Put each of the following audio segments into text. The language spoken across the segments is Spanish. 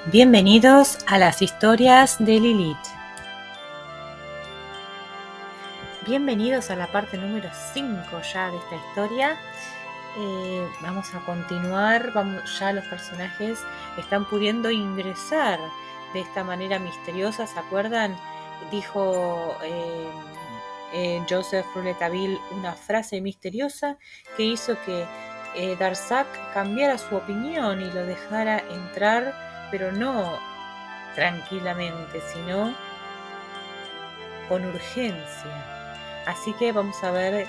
Bienvenidos a las historias de Lilith. Bienvenidos a la parte número 5 ya de esta historia. Vamos a continuar, ya los personajes están pudiendo ingresar de esta manera misteriosa, ¿se acuerdan? Dijo Joseph Rouletabille una frase misteriosa que hizo que Darzac cambiara su opinión y lo dejara entrar, pero no tranquilamente, sino con urgencia. Así que vamos a ver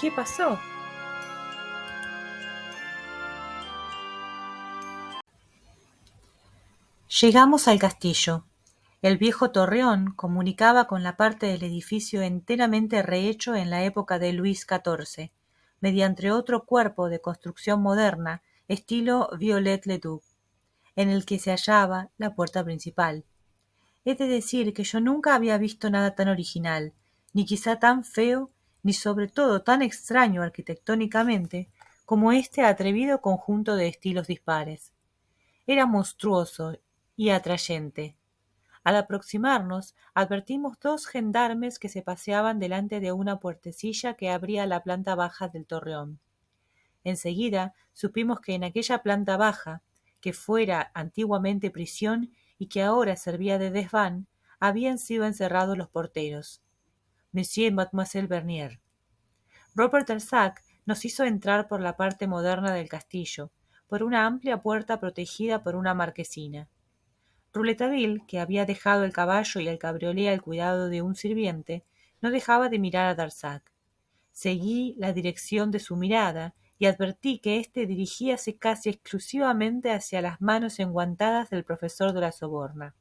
qué pasó. Llegamos al castillo. El viejo torreón comunicaba con la parte del edificio enteramente rehecho en la época de Luis XIV, mediante otro cuerpo de construcción moderna, estilo Viollet-le-Duc, en el que se hallaba la puerta principal. He de decir que yo nunca había visto nada tan original, ni quizá tan feo, ni sobre todo tan extraño arquitectónicamente, como este atrevido conjunto de estilos dispares. Era monstruoso y atrayente. Al aproximarnos, advertimos 2 gendarmes que se paseaban delante de una puertecilla que abría la planta baja del torreón. Enseguida supimos que en aquella planta baja, que fuera antiguamente prisión y que ahora servía de desván, habían sido encerrados los porteros, Monsieur y Mademoiselle Bernier. Robert Darzac nos hizo entrar por la parte moderna del castillo, por una amplia puerta protegida por una marquesina. Rouletabille, que había dejado el caballo y el cabriolé al cuidado de un sirviente, no dejaba de mirar a Darzac. Seguí la dirección de su mirada y advertí que éste dirigíase casi exclusivamente hacia las manos enguantadas del profesor de la Soborna.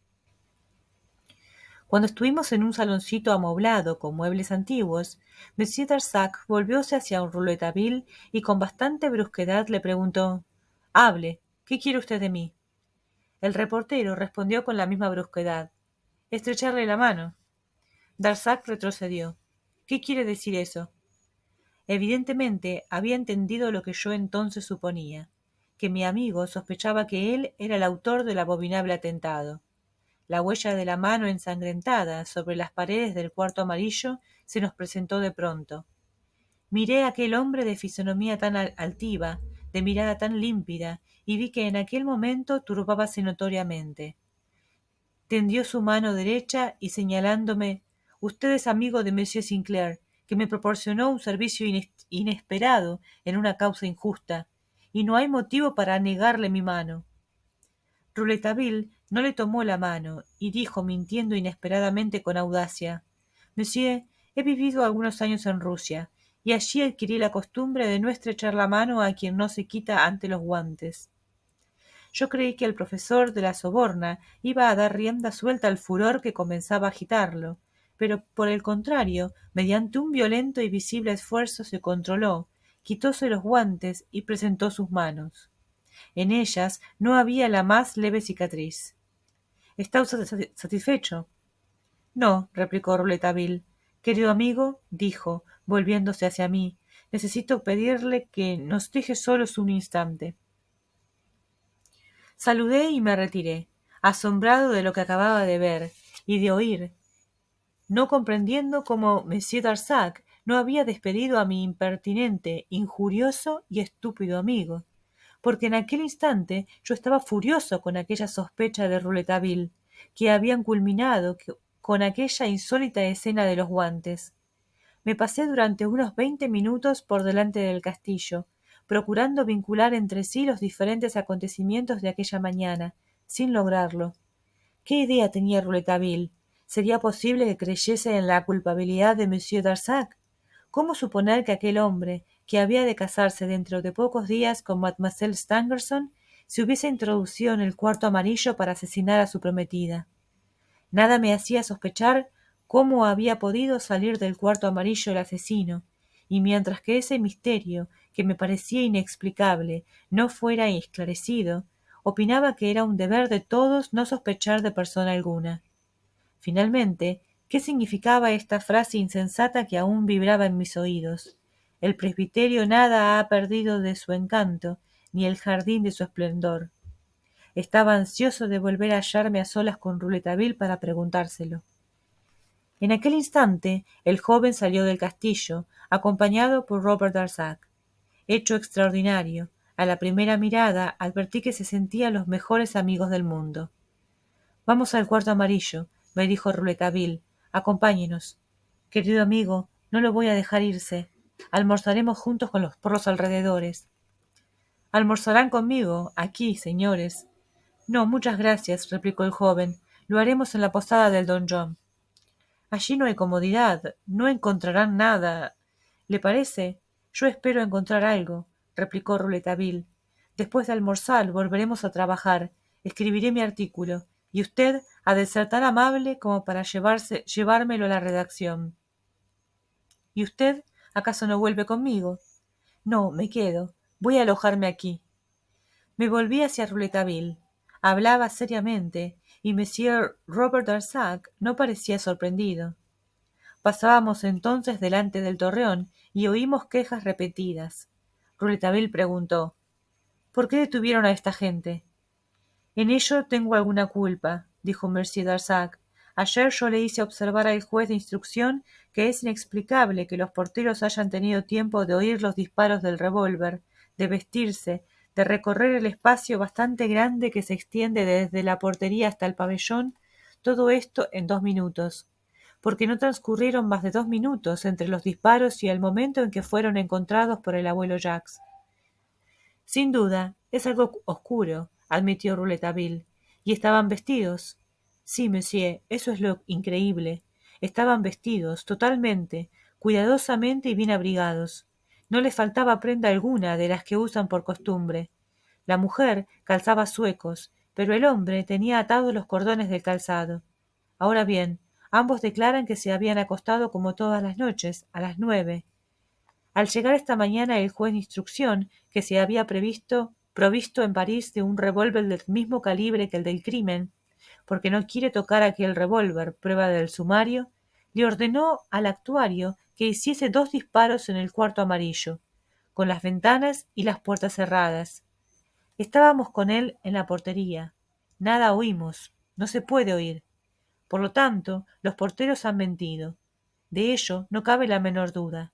Cuando estuvimos en un saloncito amoblado con muebles antiguos, Monsieur Darzac volvióse hacia Rouletabille y con bastante brusquedad le preguntó: «Hable, ¿qué quiere usted de mí?». El reportero respondió con la misma brusquedad: «Estrecharle la mano». Darzac retrocedió. «¿Qué quiere decir eso?». Evidentemente había entendido lo que yo entonces suponía, que mi amigo sospechaba que él era el autor del abominable atentado. La huella de la mano ensangrentada sobre las paredes del cuarto amarillo se nos presentó de pronto. Miré a aquel hombre de fisonomía tan altiva, de mirada tan límpida, y vi que en aquel momento turbábase notoriamente. Tendió su mano derecha y señalándome: «Usted es amigo de Monsieur Sinclair, que me proporcionó un servicio inesperado en una causa injusta, y no hay motivo para negarle mi mano». Rouletabille no le tomó la mano y dijo, mintiendo inesperadamente con audacia: «Monsieur, he vivido algunos años en Rusia, y allí adquirí la costumbre de no estrechar la mano a quien no se quita ante los guantes». Yo creí que el profesor de la Soborna iba a dar rienda suelta al furor que comenzaba a agitarlo, pero por el contrario, mediante un violento y visible esfuerzo se controló, quitóse los guantes y presentó sus manos. En ellas no había la más leve cicatriz. «¿Está usted satisfecho?». «No», replicó Rouletabille. «Querido amigo», dijo, volviéndose hacia mí, «necesito pedirle que nos deje solos un instante». Saludé y me retiré, asombrado de lo que acababa de ver y de oír, no comprendiendo cómo Monsieur Darzac no había despedido a mi impertinente, injurioso y estúpido amigo, porque en aquel instante yo estaba furioso con aquella sospecha de Rouletabille, que habían culminado con aquella insólita escena de los guantes. Me pasé durante unos 20 minutos por delante del castillo, procurando vincular entre sí los diferentes acontecimientos de aquella mañana, sin lograrlo. ¿Qué idea tenía Rouletabille? ¿Sería posible que creyese en la culpabilidad de Monsieur Darzac? ¿Cómo suponer que aquel hombre, que había de casarse dentro de pocos días con Mademoiselle Stangerson, se hubiese introducido en el cuarto amarillo para asesinar a su prometida? Nada me hacía sospechar cómo había podido salir del cuarto amarillo el asesino, y mientras que ese misterio, que me parecía inexplicable, no fuera esclarecido, opinaba que era un deber de todos no sospechar de persona alguna. Finalmente, ¿qué significaba esta frase insensata que aún vibraba en mis oídos? El presbiterio nada ha perdido de su encanto, ni el jardín de su esplendor. Estaba ansioso de volver a hallarme a solas con Rouletabille para preguntárselo. En aquel instante el joven salió del castillo, acompañado por Robert Darzac. Hecho extraordinario, a la primera mirada advertí que se sentían los mejores amigos del mundo. «Vamos al cuarto amarillo», me dijo Rouletabille. «Acompáñenos. Querido amigo, no lo voy a dejar irse. Almorzaremos juntos por los alrededores». «¿Almorzarán conmigo? Aquí, señores». «No, muchas gracias», replicó el joven. «Lo haremos en la posada del Don John». «Allí no hay comodidad. No encontrarán nada. ¿Le parece? Yo espero encontrar algo», replicó Rouletabille. «Después de almorzar volveremos a trabajar. Escribiré mi artículo. Y usted ha de ser tan amable como para llevármelo a la redacción». «¿Y usted acaso no vuelve conmigo?» «No, me quedo. Voy a alojarme aquí». Me volví hacia Rouletabille. Hablaba seriamente, y Monsieur Robert Darzac no parecía sorprendido. Pasábamos entonces delante del torreón y oímos quejas repetidas. Rouletabille preguntó: «¿Por qué detuvieron a esta gente?» «En ello tengo alguna culpa», dijo Monsieur Darzac. «Ayer yo le hice observar al juez de instrucción que es inexplicable que los porteros hayan tenido tiempo de oír los disparos del revólver, de vestirse, de recorrer el espacio bastante grande que se extiende desde la portería hasta el pabellón, todo esto en 2 minutos, porque no transcurrieron más de 2 minutos entre los disparos y el momento en que fueron encontrados por el abuelo Jacques». «Sin duda, es algo oscuro», admitió Rouletabille. «¿Y estaban vestidos?» «Sí, monsieur, eso es lo increíble. Estaban vestidos, totalmente, cuidadosamente y bien abrigados. No les faltaba prenda alguna de las que usan por costumbre. La mujer calzaba zuecos, pero el hombre tenía atados los cordones del calzado. Ahora bien, ambos declaran que se habían acostado como todas las noches, a las 9. Al llegar esta mañana el juez de instrucción, que se había provisto en París de un revólver del mismo calibre que el del crimen, porque no quiere tocar aquel revólver, prueba del sumario, le ordenó al actuario que hiciese 2 disparos en el cuarto amarillo, con las ventanas y las puertas cerradas. Estábamos con él en la portería. Nada oímos. No se puede oír. Por lo tanto, los porteros han mentido. De ello no cabe la menor duda.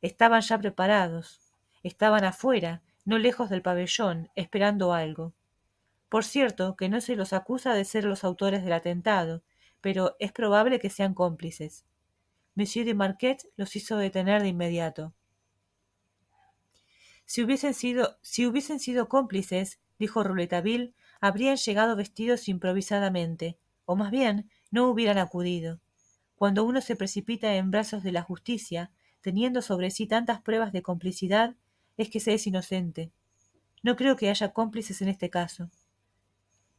Estaban ya preparados. Estaban afuera, no lejos del pabellón, esperando algo. Por cierto que no se los acusa de ser los autores del atentado, pero es probable que sean cómplices. Monsieur de Marquet los hizo detener de inmediato. Si hubiesen sido cómplices, dijo Rouletabille, habrían llegado vestidos improvisadamente, o más bien no hubieran acudido. Cuando uno se precipita en brazos de la justicia, teniendo sobre sí tantas pruebas de complicidad, es que se es inocente. No creo que haya cómplices en este caso.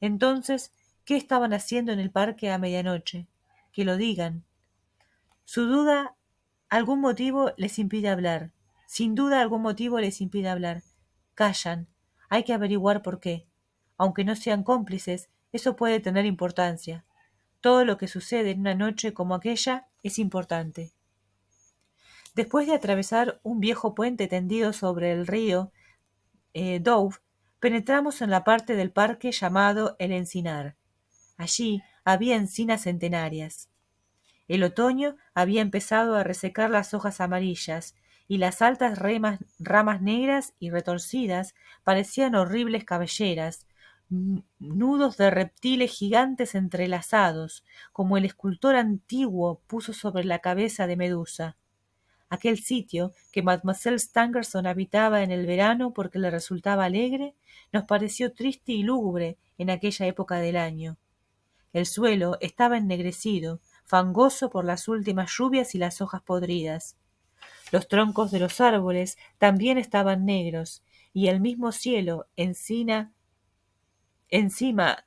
Entonces, ¿qué estaban haciendo en el parque a medianoche? Que lo digan. Su duda, algún motivo les impide hablar. Sin duda algún motivo les impide hablar. Callan. Hay que averiguar por qué. Aunque no sean cómplices, eso puede tener importancia. Todo lo que sucede en una noche como aquella es importante. Después de atravesar un viejo puente tendido sobre el río Douvre, penetramos en la parte del parque llamado el Encinar. Allí había encinas centenarias. El otoño había empezado a resecar las hojas amarillas, y las altas ramas negras y retorcidas parecían horribles cabelleras, nudos de reptiles gigantes entrelazados, como el escultor antiguo puso sobre la cabeza de Medusa. Aquel sitio, que Mademoiselle Stangerson habitaba en el verano porque le resultaba alegre, nos pareció triste y lúgubre en aquella época del año. El suelo estaba ennegrecido, fangoso por las últimas lluvias y las hojas podridas. Los troncos de los árboles también estaban negros, y el mismo cielo, encima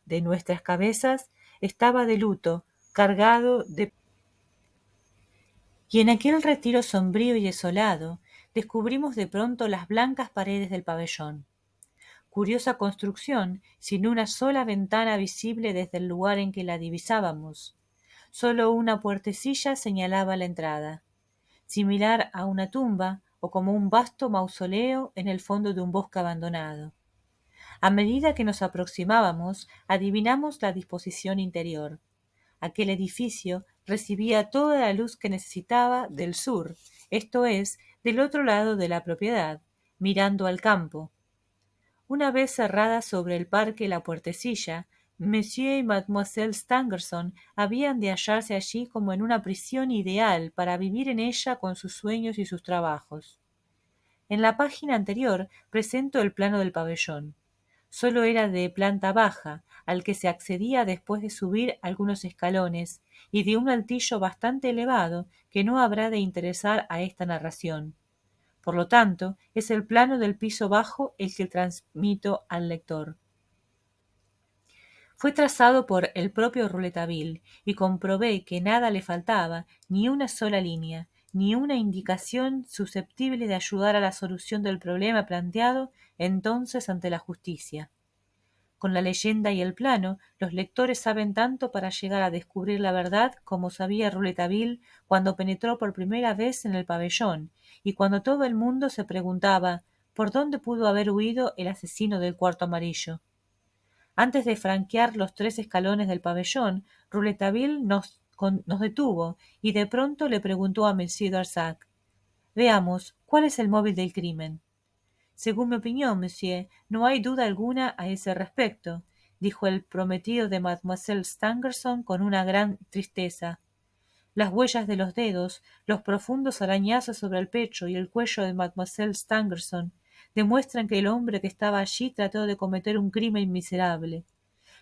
de nuestras cabezas, estaba de luto, cargado de... Y en aquel retiro sombrío y desolado, descubrimos de pronto las blancas paredes del pabellón. Curiosa construcción, sin una sola ventana visible desde el lugar en que la divisábamos. Solo una puertecilla señalaba la entrada, similar a una tumba o como un vasto mausoleo en el fondo de un bosque abandonado. A medida que nos aproximábamos, adivinamos la disposición interior. Aquel edificio recibía toda la luz que necesitaba del sur, esto es, del otro lado de la propiedad, mirando al campo. Una vez cerrada sobre el parque la puertecilla, Monsieur y Mademoiselle Stangerson habían de hallarse allí como en una prisión ideal para vivir en ella con sus sueños y sus trabajos. En la página anterior presento el plano del pabellón. Solo era de planta baja, al que se accedía después de subir algunos escalones, y de un altillo bastante elevado que no habrá de interesar a esta narración. Por lo tanto, es el plano del piso bajo el que transmito al lector. Fue trazado por el propio Rouletabille y comprobé que nada le faltaba, ni una sola línea, ni una indicación susceptible de ayudar a la solución del problema planteado entonces ante la justicia. Con la leyenda y el plano, los lectores saben tanto para llegar a descubrir la verdad como sabía Rouletabille cuando penetró por primera vez en el pabellón, y cuando todo el mundo se preguntaba ¿por dónde pudo haber huido el asesino del cuarto amarillo? Antes de franquear los 3 escalones del pabellón, Rouletabille nos detuvo y de pronto le preguntó a Monsieur Darzac: «Veamos, ¿cuál es el móvil del crimen?» «Según mi opinión, monsieur, no hay duda alguna a ese respecto», dijo el prometido de Mademoiselle Stangerson con una gran tristeza. Las huellas de los dedos, los profundos arañazos sobre el pecho y el cuello de Mademoiselle Stangerson demuestran que el hombre que estaba allí trató de cometer un crimen miserable.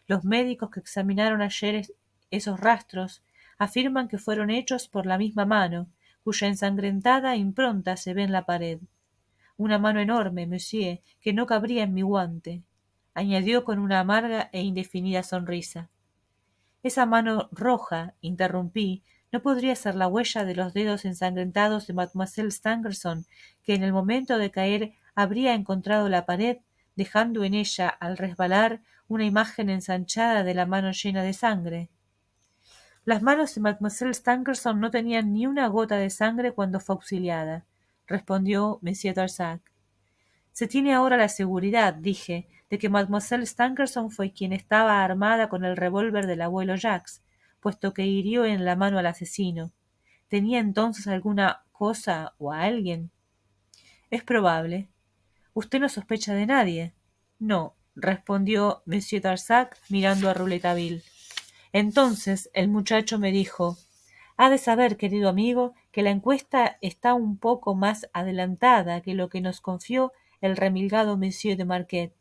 Los médicos que examinaron ayer esos rastros afirman que fueron hechos por la misma mano, cuya ensangrentada impronta se ve en la pared. Una mano enorme, monsieur, que no cabría en mi guante, añadió con una amarga e indefinida sonrisa. Esa mano roja, interrumpí, no podría ser la huella de los dedos ensangrentados de Mademoiselle Stangerson, que en el momento de caer habría encontrado la pared, dejando en ella, al resbalar, una imagen ensanchada de la mano llena de sangre. Las manos de Mademoiselle Stangerson no tenían ni una gota de sangre cuando fue auxiliada, respondió Monsieur Darzac. Se tiene ahora la seguridad, dije, de que Mademoiselle Stangerson fue quien estaba armada con el revólver del abuelo Jacques, puesto que hirió en la mano al asesino. ¿Tenía entonces alguna cosa o a alguien? Es probable. ¿Usted no sospecha de nadie? No, respondió Monsieur Darzac mirando a Rouletabille. Entonces el muchacho me dijo: «Ha de saber, querido amigo, que la encuesta está un poco más adelantada que lo que nos confió el remilgado Monsieur de Marquet.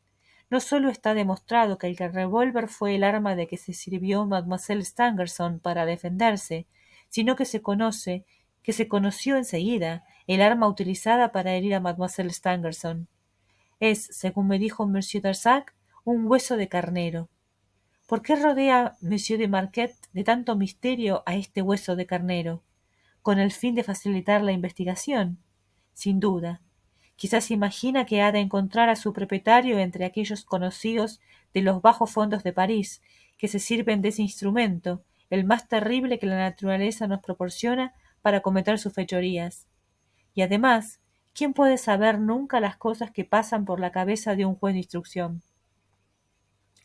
No solo está demostrado que el revólver fue el arma de que se sirvió Mademoiselle Stangerson para defenderse, sino que se conoció enseguida el arma utilizada para herir a Mademoiselle Stangerson. Es, según me dijo Monsieur Darzac, un hueso de carnero. ¿Por qué rodea Monsieur de Marquet de tanto misterio a este hueso de carnero? ¿Con el fin de facilitar la investigación? Sin duda. Quizás imagina que ha de encontrar a su propietario entre aquellos conocidos de los bajos fondos de París, que se sirven de ese instrumento, el más terrible que la naturaleza nos proporciona para cometer sus fechorías. Y además, ¿quién puede saber nunca las cosas que pasan por la cabeza de un juez de instrucción?»,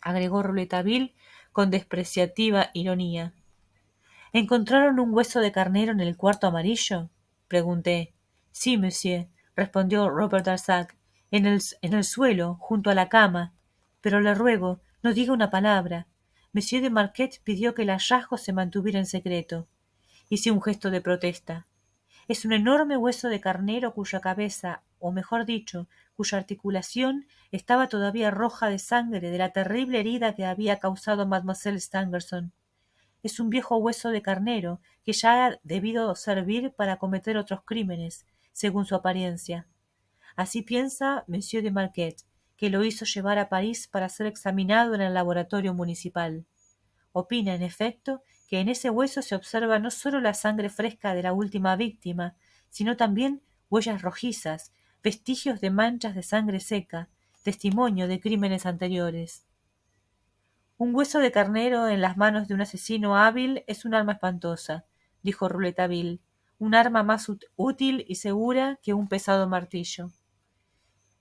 agregó Rouletabille con despreciativa ironía. «¿Encontraron un hueso de carnero en el cuarto amarillo?», pregunté. «Sí, monsieur», respondió Robert Darzac, en el suelo, junto a la cama. «Pero le ruego, no diga una palabra. Monsieur de Marquet pidió que el hallazgo se mantuviera en secreto». Hice un gesto de protesta. «Es un enorme hueso de carnero cuya cabeza, o mejor dicho, cuya articulación estaba todavía roja de sangre de la terrible herida que había causado Mademoiselle Stangerson. Es un viejo hueso de carnero que ya ha debido servir para cometer otros crímenes, según su apariencia. Así piensa Monsieur de Marquet, que lo hizo llevar a París para ser examinado en el laboratorio municipal. Opina, en efecto, que en ese hueso se observa no solo la sangre fresca de la última víctima, sino también huellas rojizas, vestigios de manchas de sangre seca, testimonio de crímenes anteriores. Un hueso de carnero en las manos de un asesino hábil es un arma espantosa», dijo Rouletabille, «un arma más útil y segura que un pesado martillo».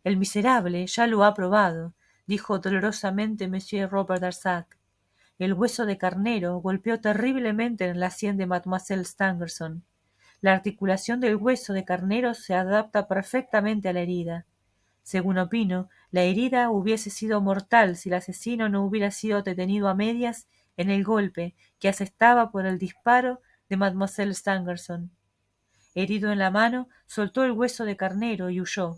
«El miserable ya lo ha probado», dijo dolorosamente Monsieur Robert Darzac. El hueso de carnero golpeó terriblemente en la sien de Mademoiselle Stangerson. La articulación del hueso de carnero se adapta perfectamente a la herida. Según opino, la herida hubiese sido mortal si el asesino no hubiera sido detenido a medias en el golpe que asestaba por el disparo de Mademoiselle Stangerson. Herido en la mano, soltó el hueso de carnero y huyó.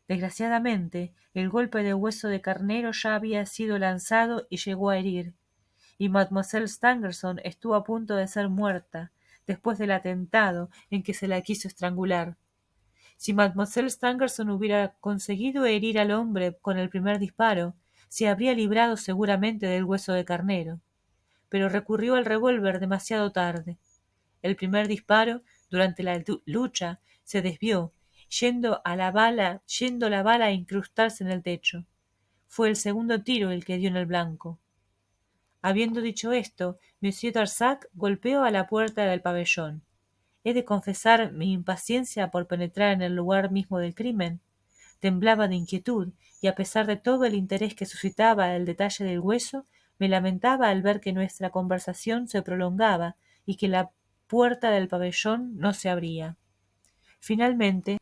Desgraciadamente, el golpe de hueso de carnero ya había sido lanzado y llegó a herir, y Mademoiselle Stangerson estuvo a punto de ser muerta, después del atentado en que se la quiso estrangular. Si Mademoiselle Stangerson hubiera conseguido herir al hombre con el primer disparo, se habría librado seguramente del hueso de carnero. Pero recurrió al revólver demasiado tarde. El primer disparo, durante la lucha, se desvió, yendo la bala a incrustarse en el techo. Fue el segundo tiro el que dio en el blanco. Habiendo dicho esto, Monsieur Darzac golpeó a la puerta del pabellón. He de confesar mi impaciencia por penetrar en el lugar mismo del crimen. Temblaba de inquietud, y a pesar de todo el interés que suscitaba el detalle del hueso, me lamentaba al ver que nuestra conversación se prolongaba y que la puerta del pabellón no se abría. Finalmente,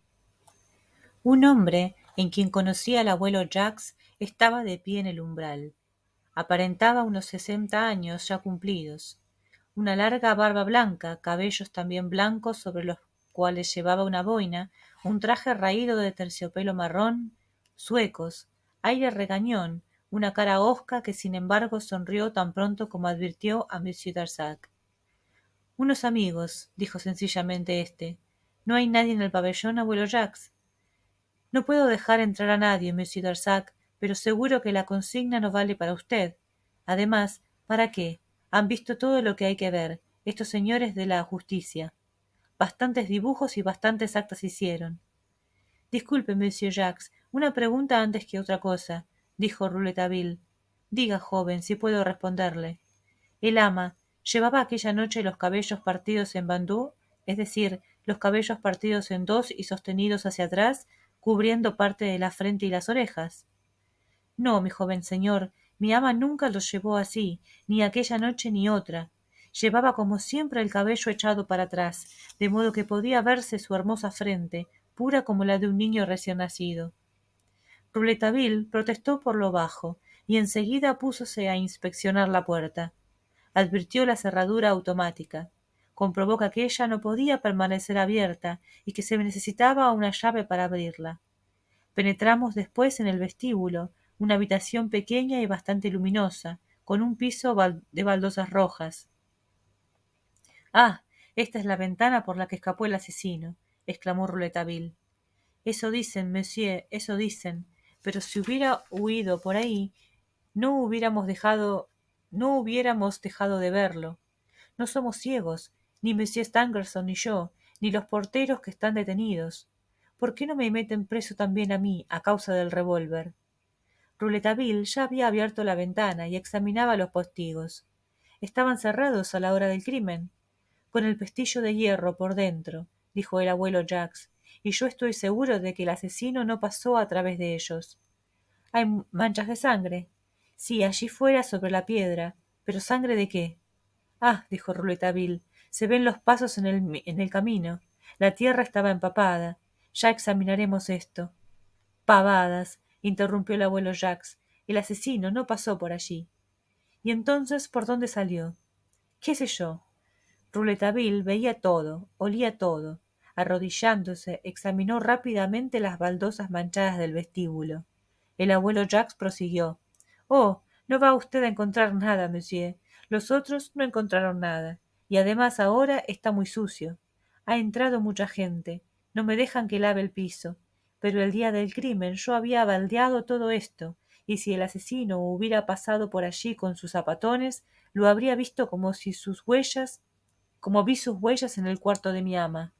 un hombre, en quien conocía al abuelo Jacques, estaba de pie en el umbral. Aparentaba unos 60 años ya cumplidos. Una larga barba blanca, cabellos también blancos sobre los cuales llevaba una boina, un traje raído de terciopelo marrón, zuecos, aire regañón, una cara hosca que sin embargo sonrió tan pronto como advirtió a Monsieur Darzac. Unos amigos, dijo sencillamente éste. ¿No hay nadie en el pabellón, abuelo Jacques? No puedo dejar entrar a nadie, Monsieur Darzac, pero seguro que la consigna no vale para usted. Además, ¿para qué? Han visto todo lo que hay que ver, estos señores de la justicia. Bastantes dibujos y bastantes actas hicieron. Disculpe, Monsieur Jacques, una pregunta antes que otra cosa, dijo Rouletabille. Diga, joven, si puedo responderle. El ama llevaba aquella noche los cabellos partidos en bandú, es decir, los cabellos partidos en dos y sostenidos hacia atrás, cubriendo parte de la frente y las orejas. No, mi joven señor, mi ama nunca los llevó así, ni aquella noche ni otra. Llevaba como siempre el cabello echado para atrás, de modo que podía verse su hermosa frente, pura como la de un niño recién nacido. Rouletabille protestó por lo bajo, y enseguida púsose a inspeccionar la puerta. Advirtió la cerradura automática. Comprobó que aquella no podía permanecer abierta y que se necesitaba una llave para abrirla. Penetramos después en el vestíbulo, una habitación pequeña y bastante luminosa, con un piso de baldosas rojas. «Ah, esta es la ventana por la que escapó el asesino», exclamó Rouletabille. «Eso dicen, monsieur, eso dicen. Pero si hubiera huido por ahí, no hubiéramos dejado de verlo. No somos ciegos, ni Monsieur Stangerson ni yo, ni los porteros que están detenidos. ¿Por qué no me meten preso también a mí, a causa del revólver?» Rouletabille ya había abierto la ventana y examinaba los postigos. Estaban cerrados a la hora del crimen, con el pestillo de hierro por dentro, dijo el abuelo Jacques, y yo estoy seguro de que el asesino no pasó a través de ellos. ¿Hay manchas de sangre? Sí, allí fuera sobre la piedra. ¿Pero sangre de qué? Ah, dijo Rouletabille, se ven los pasos en el camino. La tierra estaba empapada. Ya examinaremos esto. Pavadas, interrumpió el abuelo Jacques. El asesino no pasó por allí. ¿Y entonces por dónde salió? ¿Qué sé yo? Rouletabille veía todo, olía todo. Arrodillándose, examinó rápidamente las baldosas manchadas del vestíbulo. El abuelo Jacques prosiguió. «Oh, no va usted a encontrar nada, monsieur. Los otros no encontraron nada. Y además ahora está muy sucio. Ha entrado mucha gente. No me dejan que lave el piso. Pero el día del crimen yo había baldeado todo esto, y si el asesino hubiera pasado por allí con sus zapatones, lo habría visto como vi sus huellas en el cuarto de mi ama».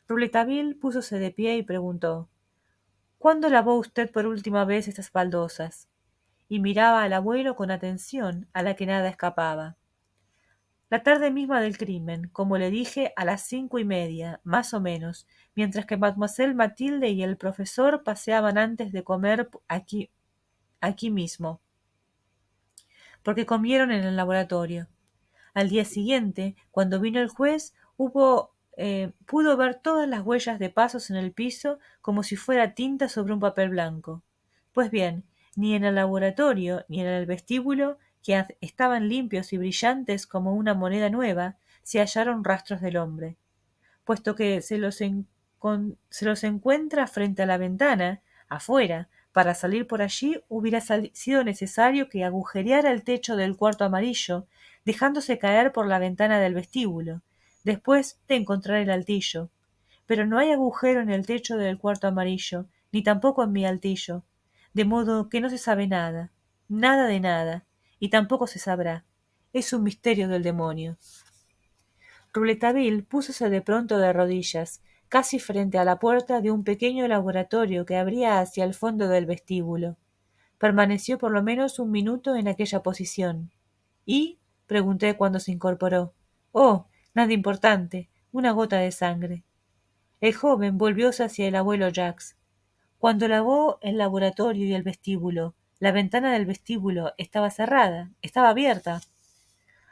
Rouletabille púsose de pie y preguntó: «¿Cuándo lavó usted por última vez estas baldosas?» Y miraba al abuelo con atención, a la que nada escapaba. «La tarde misma del crimen, como le dije, a las 5:30, más o menos, mientras que Mademoiselle Mathilde y el profesor paseaban antes de comer aquí mismo, porque comieron en el laboratorio. Al día siguiente, cuando vino el juez, pudo ver todas las huellas de pasos en el piso como si fuera tinta sobre un papel blanco. Pues bien, ni en el laboratorio ni en el vestíbulo, que estaban limpios y brillantes como una moneda nueva, se hallaron rastros del hombre. Puesto que se los encuentra frente a la ventana, afuera, para salir por allí hubiera sido necesario que agujereara el techo del cuarto amarillo, dejándose caer por la ventana del vestíbulo, después de encontrar el altillo. Pero no hay agujero en el techo del cuarto amarillo, ni tampoco en mi altillo, de modo que no se sabe nada, nada de nada, y tampoco se sabrá. Es un misterio del demonio. Rouletabille púsose de pronto de rodillas, casi frente a la puerta de un pequeño laboratorio que abría hacia el fondo del vestíbulo. Permaneció por lo menos un minuto en aquella posición. ¿Y? Pregunté cuando se incorporó. Oh, nada importante, una gota de sangre. El joven volvióse hacia el abuelo Jacques. Cuando lavó el laboratorio y el vestíbulo, la ventana del vestíbulo estaba cerrada, estaba abierta.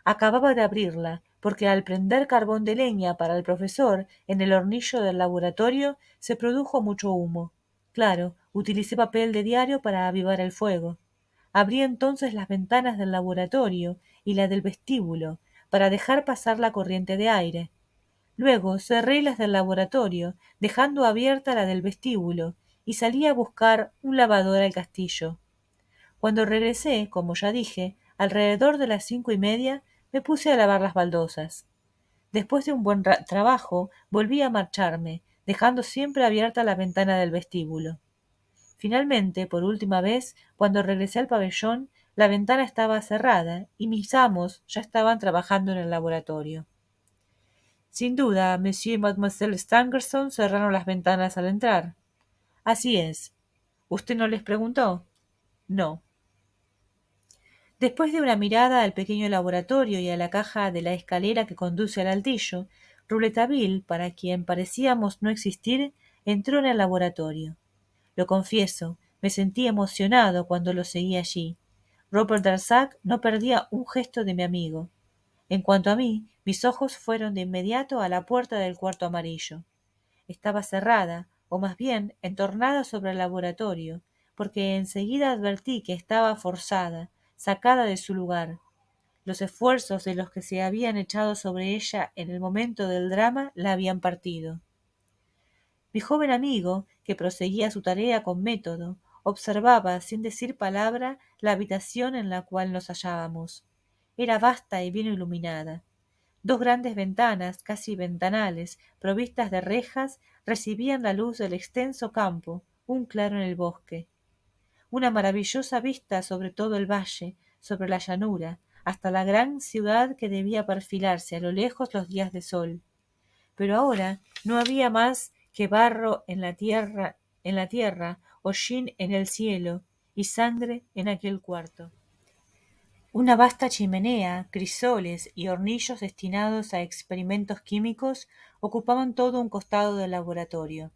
Acababa de abrirla, porque al prender carbón de leña para el profesor en el hornillo del laboratorio se produjo mucho humo. Claro, utilicé papel de diario para avivar el fuego. Abrí entonces las ventanas del laboratorio y la del vestíbulo para dejar pasar la corriente de aire. Luego cerré las del laboratorio, dejando abierta la del vestíbulo, y salí a buscar un lavador al castillo. Cuando regresé, como ya dije, alrededor de las 5:30, me puse a lavar las baldosas. Después de un buen trabajo, volví a marcharme, dejando siempre abierta la ventana del vestíbulo. Finalmente, por última vez, cuando regresé al pabellón, la ventana estaba cerrada y mis amos ya estaban trabajando en el laboratorio. Sin duda, Monsieur y Mademoiselle Stangerson cerraron las ventanas al entrar. Así es. ¿Usted no les preguntó? No. Después de una mirada al pequeño laboratorio y a la caja de la escalera que conduce al altillo, Rouletabille, para quien parecíamos no existir, entró en el laboratorio. Lo confieso, me sentí emocionado cuando lo seguí allí. Robert Darzac no perdía un gesto de mi amigo. En cuanto a mí, mis ojos fueron de inmediato a la puerta del cuarto amarillo. Estaba cerrada, o más bien entornada sobre el laboratorio, porque enseguida advertí que estaba forzada, sacada de su lugar. Los esfuerzos de los que se habían echado sobre ella en el momento del drama la habían partido. Mi joven amigo, que proseguía su tarea con método, observaba, sin decir palabra, la habitación en la cual nos hallábamos. Era vasta y bien iluminada. Dos grandes ventanas, casi ventanales, provistas de rejas, recibían la luz del extenso campo, un claro en el bosque. Una maravillosa vista sobre todo el valle, sobre la llanura, hasta la gran ciudad que debía perfilarse a lo lejos los días de sol. Pero ahora no había más que barro en la tierra, hollín en el cielo y sangre en aquel cuarto. Una vasta chimenea, crisoles y hornillos destinados a experimentos químicos ocupaban todo un costado del laboratorio.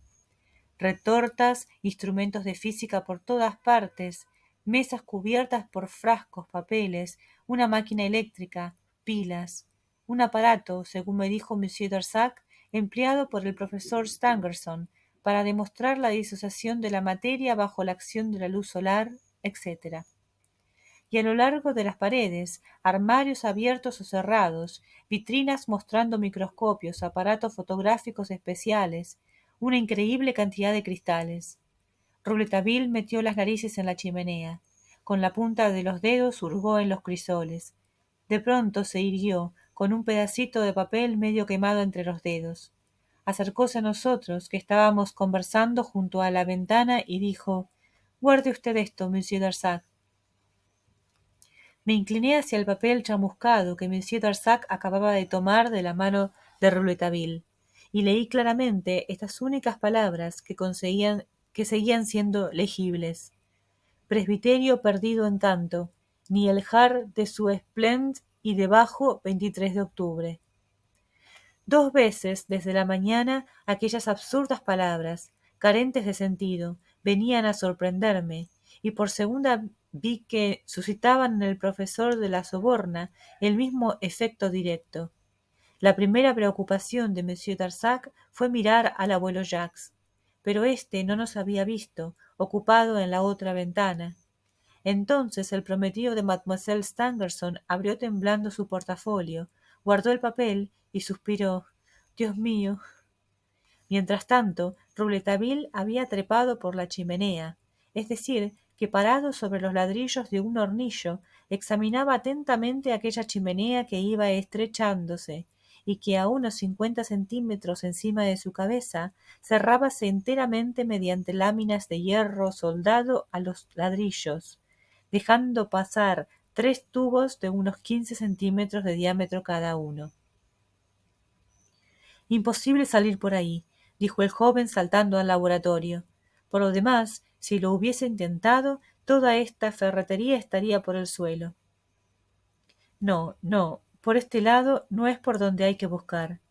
Retortas, instrumentos de física por todas partes, mesas cubiertas por frascos, papeles, una máquina eléctrica, pilas, un aparato, según me dijo Monsieur Darzac, empleado por el profesor Stangerson para demostrar la disociación de la materia bajo la acción de la luz solar, etc. Y a lo largo de las paredes, armarios abiertos o cerrados, vitrinas mostrando microscopios, aparatos fotográficos especiales, una increíble cantidad de cristales. Rouletabille metió las narices en la chimenea. Con la punta de los dedos hurgó en los crisoles. De pronto se irguió, con un pedacito de papel medio quemado entre los dedos. Acercóse a nosotros, que estábamos conversando junto a la ventana, y dijo: «Guarde usted esto, Monsieur Darzac». Me incliné hacia el papel chamuscado que Monsieur Darzac acababa de tomar de la mano de Rouletabille, y leí claramente estas únicas palabras que seguían siendo legibles: «Presbiterio perdido en canto, ni el jar de su esplend y debajo 23 de octubre». Dos veces desde la mañana aquellas absurdas palabras, carentes de sentido, venían a sorprenderme, y por segunda vi que suscitaban en el profesor de la Soborna el mismo efecto directo. La primera preocupación de Monsieur Darzac fue mirar al abuelo Jacques, pero éste no nos había visto, ocupado en la otra ventana. Entonces el prometido de Mademoiselle Stangerson abrió temblando su portafolio, guardó el papel y suspiró. «Dios mío». Mientras tanto, Rouletabille había trepado por la chimenea, es decir, que parado sobre los ladrillos de un hornillo, examinaba atentamente aquella chimenea que iba estrechándose, y que a unos 50 centímetros encima de su cabeza cerrábase enteramente mediante láminas de hierro soldado a los ladrillos, dejando pasar 3 tubos de unos 15 centímetros de diámetro cada uno. «Imposible salir por ahí», dijo el joven saltando al laboratorio. «Por lo demás, si lo hubiese intentado, toda esta ferretería estaría por el suelo». «No, no, por este lado no es por donde hay que buscar».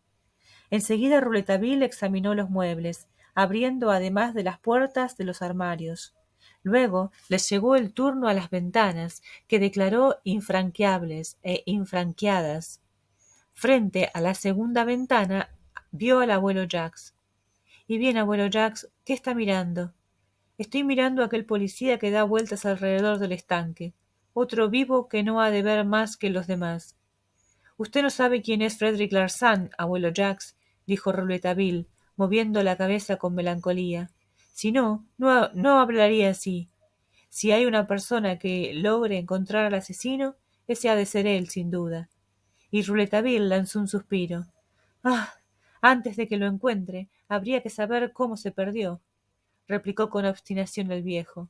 Enseguida Rouletabille examinó los muebles, abriendo además de las puertas de los armarios. Luego les llegó el turno a las ventanas, que declaró infranqueables e infranqueadas. Frente a la segunda ventana vio al abuelo Jacques. «Y bien, abuelo Jacques, ¿qué está mirando?» «Estoy mirando a aquel policía que da vueltas alrededor del estanque. Otro vivo que no ha de ver más que los demás». «Usted no sabe quién es Frédéric Larsan, abuelo Jacques», dijo Rouletabille, moviendo la cabeza con melancolía. «Si no, no hablaría así. Si hay una persona que logre encontrar al asesino, ese ha de ser él, sin duda». Y Rouletabille lanzó un suspiro. «Ah, antes de que lo encuentre, habría que saber cómo se perdió», replicó con obstinación el viejo.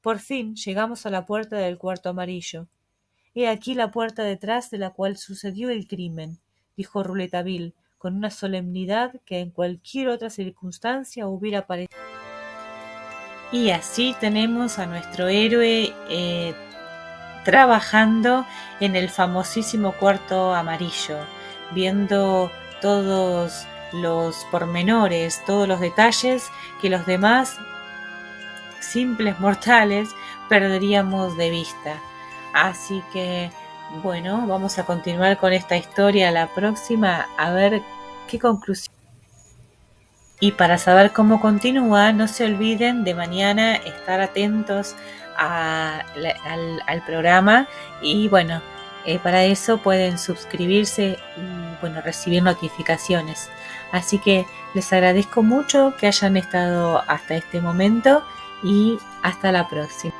Por fin llegamos a la puerta del cuarto amarillo. «He aquí la puerta detrás de la cual sucedió el crimen», dijo Rouletabille, con una solemnidad que en cualquier otra circunstancia hubiera parecido. Y así tenemos a nuestro héroe trabajando en el famosísimo cuarto amarillo, viendo todos los pormenores, todos los detalles que los demás simples mortales perderíamos de vista. Así que, bueno, vamos a continuar con esta historia la próxima, a ver qué conclusión. Y para saber cómo continúa, no se olviden de mañana estar atentos al programa y bueno, para eso pueden suscribirse y bueno, recibir notificaciones. Así que les agradezco mucho que hayan estado hasta este momento y hasta la próxima.